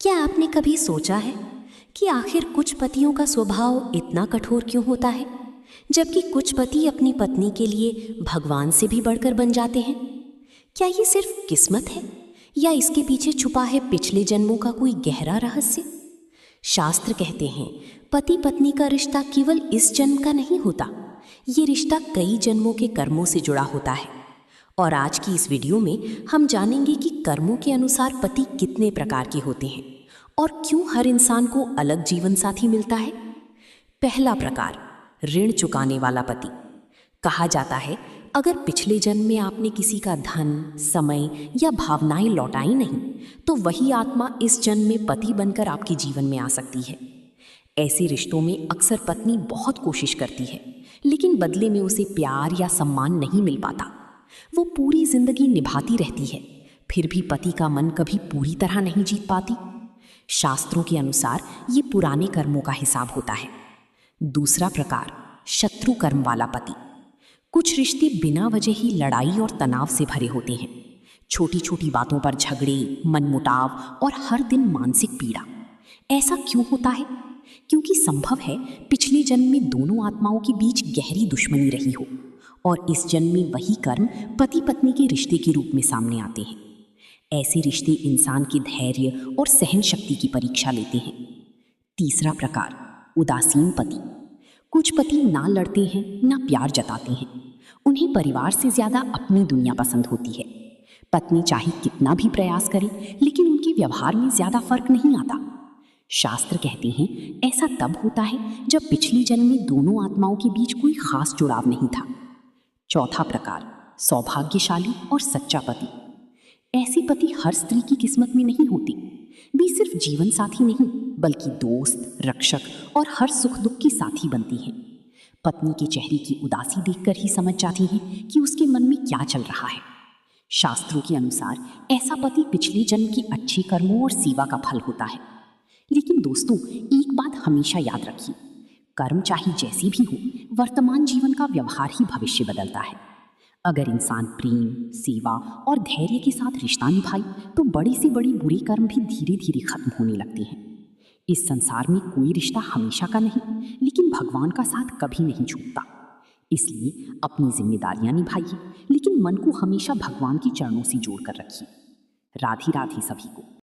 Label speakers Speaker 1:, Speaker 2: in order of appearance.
Speaker 1: क्या आपने कभी सोचा है कि आखिर कुछ पतियों का स्वभाव इतना कठोर क्यों होता है, जबकि कुछ पति अपनी पत्नी के लिए भगवान से भी बढ़कर बन जाते हैं? क्या ये सिर्फ किस्मत है या इसके पीछे छुपा है पिछले जन्मों का कोई गहरा रहस्य? शास्त्र कहते हैं पति पत्नी का रिश्ता केवल इस जन्म का नहीं होता, ये रिश्ता कई जन्मों के कर्मों से जुड़ा होता है। और आज की इस वीडियो में हम जानेंगे कि कर्मों के अनुसार पति कितने प्रकार के होते हैं और क्यों हर इंसान को अलग जीवन साथी मिलता है। पहला प्रकार, ऋण चुकाने वाला पति। कहा जाता है अगर पिछले जन्म में आपने किसी का धन, समय या भावनाएं लौटाई नहीं, तो वही आत्मा इस जन्म में पति बनकर आपके जीवन में आ सकती है। ऐसे रिश्तों में अक्सर पत्नी बहुत कोशिश करती है, लेकिन बदले में उसे प्यार या सम्मान नहीं मिल पाता। वो पूरी जिंदगी निभाती रहती है, फिर भी पति का मन कभी पूरी तरह नहीं जीत पाती। शास्त्रों के अनुसार ये पुराने कर्मों का हिसाब होता है। दूसरा प्रकार, शत्रु कर्म वाला पति। कुछ रिश्ते बिना वजह ही लड़ाई और तनाव से भरे होते हैं। छोटी छोटी बातों पर झगड़े, मनमुटाव और हर दिन मानसिक पीड़ा। ऐसा क्यों होता है? क्योंकि संभव है पिछले जन्म में दोनों आत्माओं के बीच गहरी दुश्मनी रही हो और इस जन्म में वही कर्म पति पत्नी के रिश्ते के रूप में सामने आते हैं। ऐसे रिश्ते इंसान के धैर्य और सहन शक्ति की परीक्षा लेते हैं। तीसरा प्रकार, उदासीन पति। कुछ पति ना लड़ते हैं ना प्यार जताते हैं, उन्हें परिवार से ज्यादा अपनी दुनिया पसंद होती है। पत्नी चाहे कितना भी प्रयास करे, लेकिन उनके व्यवहार में ज्यादा फर्क नहीं आता। शास्त्र कहते हैं ऐसा तब होता है जब पिछले जन्म में दोनों आत्माओं के बीच कोई खास जुड़ाव नहीं था। चौथा प्रकार, सौभाग्यशाली और सच्चा पति। ऐसे पति हर स्त्री की किस्मत में नहीं होते। वे सिर्फ जीवन साथी नहीं, बल्कि दोस्त, रक्षक और हर सुख दुख की साथी बनती हैं। पत्नी के चेहरे की उदासी देखकर ही समझ जाती हैं कि उसके मन में क्या चल रहा है। शास्त्रों के अनुसार ऐसा पति पिछले जन्म के अच्छे कर्मों और सेवा का फल होता है। लेकिन दोस्तों, एक बात हमेशा याद रखिए, कर्म चाहे जैसी भी हो, वर्तमान जीवन का व्यवहार ही भविष्य बदलता है। अगर इंसान प्रेम, सेवा और धैर्य के साथ रिश्ता निभाए, तो बड़े से बड़े बुरे कर्म भी धीरे धीरे खत्म होने लगते हैं। इस संसार में कोई रिश्ता हमेशा का नहीं, लेकिन भगवान का साथ कभी नहीं छूटता। इसलिए अपनी जिम्मेदारियां निभाइए, लेकिन मन को हमेशा भगवान के चरणों से जोड़कर रखिए। राधे राधे सभी को।